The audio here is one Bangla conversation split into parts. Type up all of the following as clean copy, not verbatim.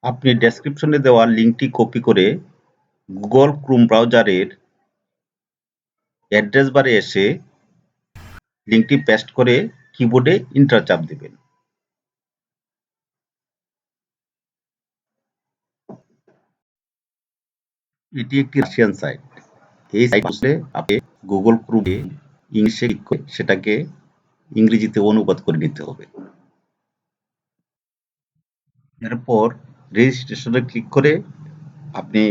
আপনি ডেসক্রিপশনে দেওয়া লিঙ্কটি কপি করে গুগল ক্রোম ব্রাউজারের অ্যাড্রেস বারে এসে লিঙ্কটি পেস্ট করে কিবোর্ডে এন্টার চাপ দিবেন। এটি একটি রাশিয়ান সাইট। এই সাইট খুললে আপনি গুগল ক্রোমে ইংলিশে ক্লিক করে সেটাকে ইংরেজিতে অনুবাদ করে নিতে হবে। এরপর রেজিস্ট্রেশনে ক্লিক করে আপনি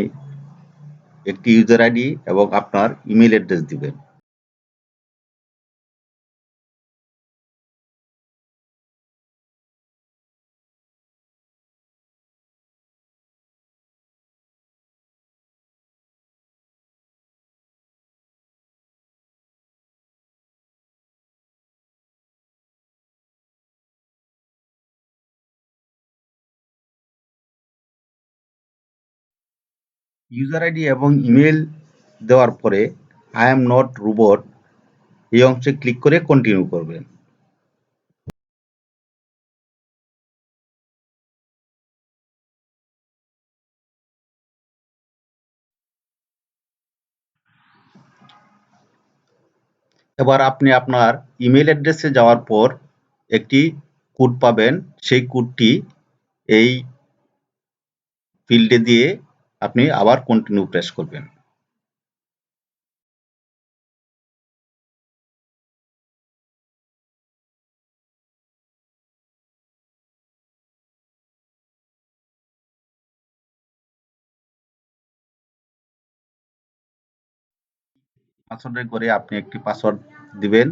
একটি ইউজার আইডি এবং আপনার ইমেল অ্যাড্রেস দিবেন। ইউজার আইডি এবং ইমেল দেওয়ার পরে আই এম নট রোবট এই অংশে ক্লিক করে কন্টিনিউ করবেন। এবার আপনি আপনার ইমেল অ্যাড্রেসে যাওয়ার পর একটি কোড পাবেন। সেই কোডটি এই ফিল্ডে দিয়ে আপনি আবার কন্টিনিউ প্রেস করবেন। পাসওয়ার্ডের ঘরে আপনি একটি পাসওয়ার্ড দিবেন,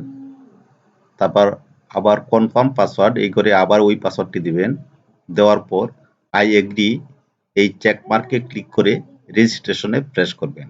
তারপর আবার কনফার্ম পাসওয়ার্ড এই ঘরে আবার ওই পাসওয়ার্ডটি দিবেন। দেওয়ার পর আই এগ্রি এই চেক মার্কে ক্লিক করে রেজিস্ট্রেশনে প্রেস করবেন।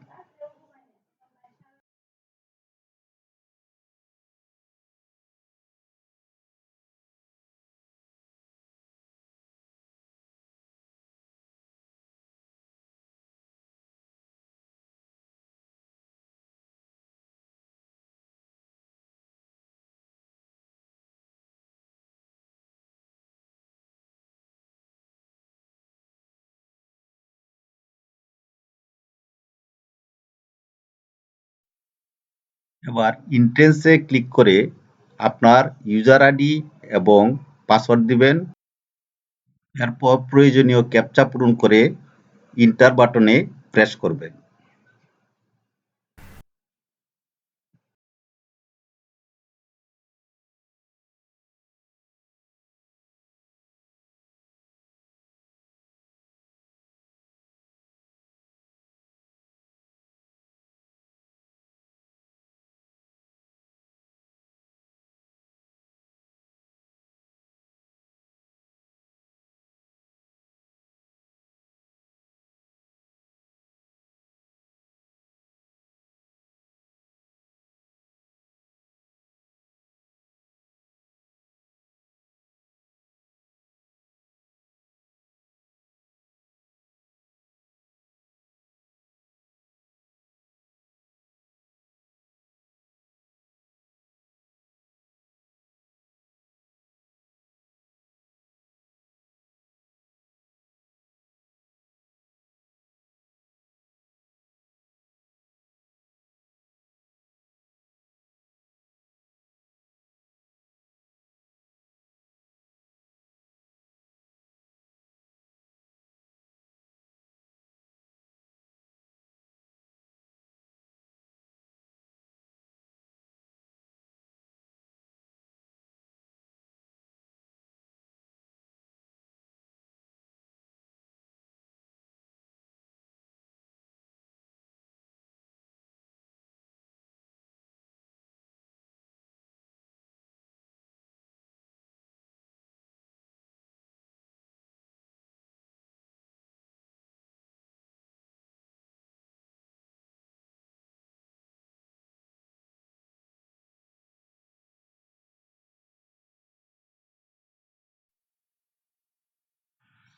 এবার ইন্ট্রেন্সে ক্লিক করে আপনার ইউজার আইডি এবং পাসওয়ার্ড দিবেন। এরপর প্রয়োজনীয় ক্যাপচা পূরণ করে এন্টার বাটনে প্রেস করবেন।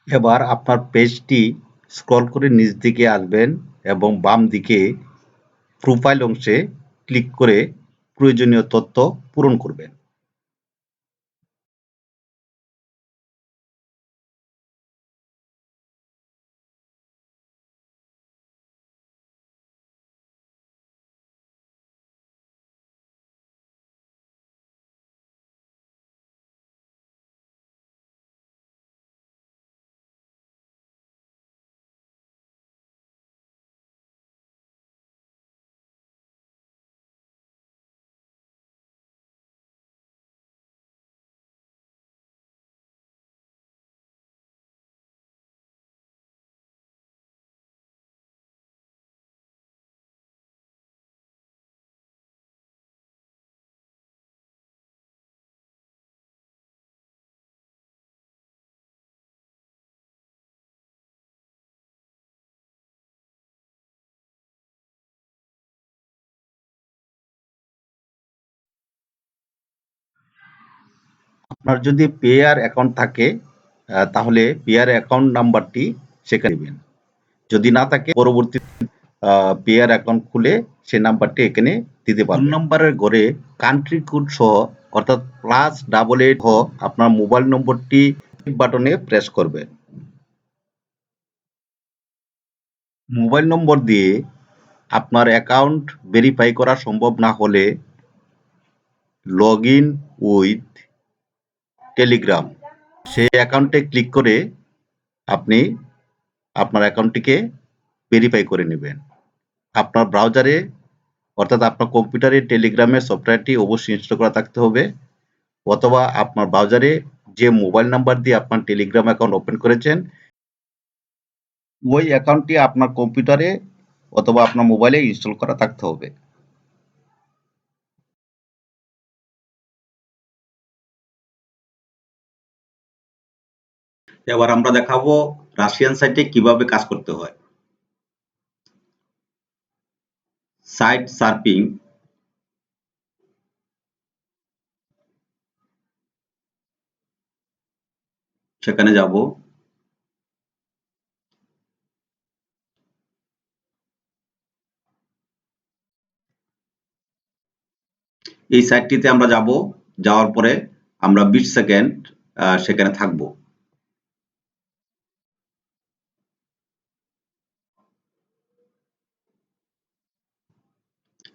এবার আপনার পেজটি স্ক্রল করে নিচ দিকে আসবেন এবং বাম দিকে প্রোফাইল অংশে ক্লিক করে প্রয়োজনীয় তথ্য পূরণ করবেন। আপনার যদি পেয়ার অ্যাকাউন্ট থাকে তাহলে পেয়ার অ্যাকাউন্ট নাম্বারটি সেখানে দিবেন। যদি না থাকে পরবর্তী পেয়ার অ্যাকাউন্ট খুলে সেই নাম্বারটি এখানে দিতে পারবেন। ফোন নাম্বারের ঘরে কান্ট্রি কোড সহ অর্থাৎ +88 সহ আপনার মোবাইল নম্বরটি বাটনে প্রেস করবেন। মোবাইল নম্বর দিয়ে আপনার অ্যাকাউন্ট ভেরিফাই করা সম্ভব না হলে লগ ইন উইথ টেলিগ্রাম সেই অ্যাকাউন্টে ক্লিক করে আপনি আপনার অ্যাকাউন্টটিকে ভেরিফাই করে নেবেন। আপনার ব্রাউজারে অর্থাৎ আপনার কম্পিউটারে টেলিগ্রামের সফটওয়্যারটি অবশ্যই ইনস্টল করা থাকতে হবে, অথবা আপনার ব্রাউজারে যে মোবাইল নাম্বার দিয়ে আপনার টেলিগ্রাম অ্যাকাউন্ট ওপেন করেছেন ওই অ্যাকাউন্টটি আপনার কম্পিউটারে অথবা আপনার মোবাইলে ইনস্টল করা থাকতে হবে। এবার আমরা দেখাবো রাশিয়ান সাইটে কিভাবে কাজ করতে হয়। সাইট সার্ফিং, সেখানে যাব। এই সাইটটিতে আমরা যাব, যাওয়ার পরে আমরা 20 সেকেন্ড সেখানে থাকব।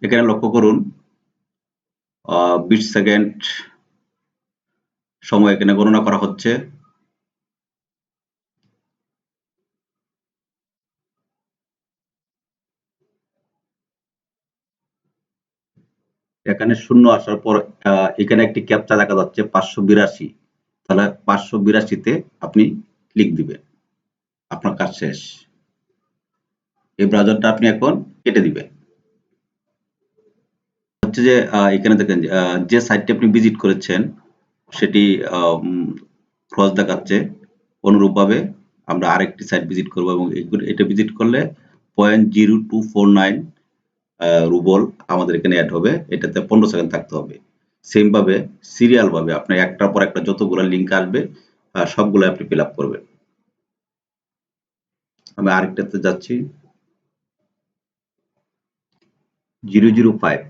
এখানে লক্ষ্য করুন 20 সেকেন্ড সময় এখানে গণনা করা হচ্ছে। এখানে শূন্য আসার পর এখানে একটি ক্যাপচা দেখা যাচ্ছে 582, তাহলে 582-তে আপনি ক্লিক দিবেন, আপনার কাজ শেষ। এই ব্রাউজারটা আপনি এখন কেটে দিবেন। হচ্ছে যে এখানে দেখেন যে সাইটটি আপনি ভিজিট করেছেন সেটি ক্রস দেখাচ্ছে। অনুরূপভাবে আমরা আরেকটি সাইট ভিজিট করব এবং এটা ভিজিট করলে 0.0249 রুবল আমাদের এখানে অ্যাড হবে। এটাতে 15 সেকেন্ড থাকতে হবে। সেম ভাবে সিরিয়াল ভাবে আপনার একটার পর একটা যতগুলো লিঙ্ক আসবে সবগুলো আপনি ফিল আপ করবেন। আমি আরেকটাতে যাচ্ছি 005।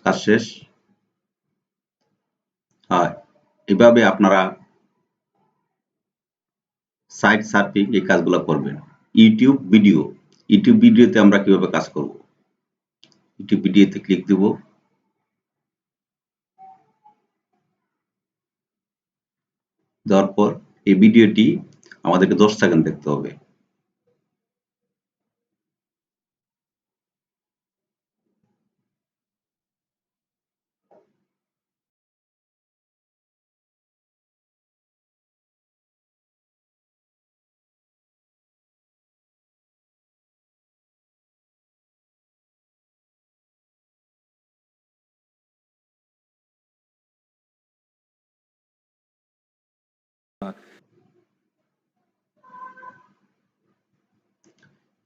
কাজ শেষ। এভাবে আপনারা সাইট সার্ফিং এই কাজগুলো করবেন। ইউটিউব ভিডিওতে আমরা কিভাবে কাজ করব। ইউটিউব ভিডিওতে ক্লিক দেব। দেওয়ার পর এই ভিডিওটি আমাদেরকে 10 সেকেন্ড দেখতে হবে।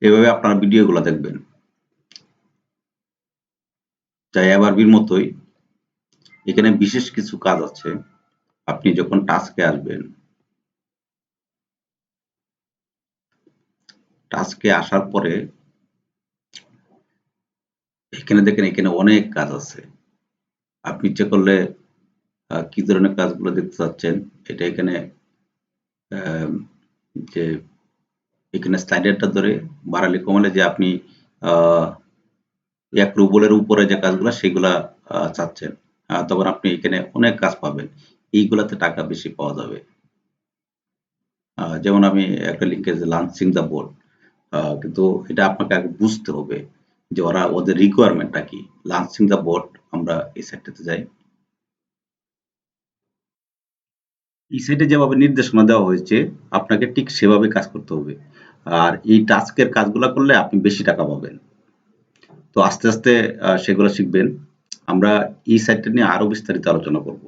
এভাবে আপনারা ভিডিওগুলো দেখবেন। তাই এবারবির মতোই এখানে বিশেষ কিছু কাজ আছে। আপনি যখন টাস্কে আসবেন, টাস্কে আসার পরে এখানে দেখেন এখানে অনেক কাজ আছে। আপনি ইচ্ছে করলে কি ধরনের কাজগুলো দেখতে চাচ্ছেন এটা এখানে যে এখানে স্লাইডারটা ধরে বাড়ালে কমালে যে আপনি 1 রুবলের উপরে যে কাজগুলা সেগুলা চাচ্ছেন, তখন আপনি এখানে অনেক কাজ পাবেন। এইগুলাতে টাকা বেশি পাওয়া যাবে। যেমন আমি একটা লিখেছি লঞ্চিং দ্য বোট, কিন্তু এটা আপনাকে আগে বুঝতে হবে যে ওদের রিকোয়ারমেন্টটা কি। লঞ্চিং দ্য বোট, আমরা এই সাইটটাতে যাই। এই সাইটে যেভাবে নির্দেশনা দেওয়া হয়েছে আপনাকে ঠিক সেভাবে কাজ করতে হবে। আর এই টাস্কের কাজগুলা করলে আপনি বেশি টাকা পাবেন। তো আস্তে আস্তে সেগুলো শিখবেন। আমরা এই সাইটটা নিয়ে আরো বিস্তারিত আলোচনা করব।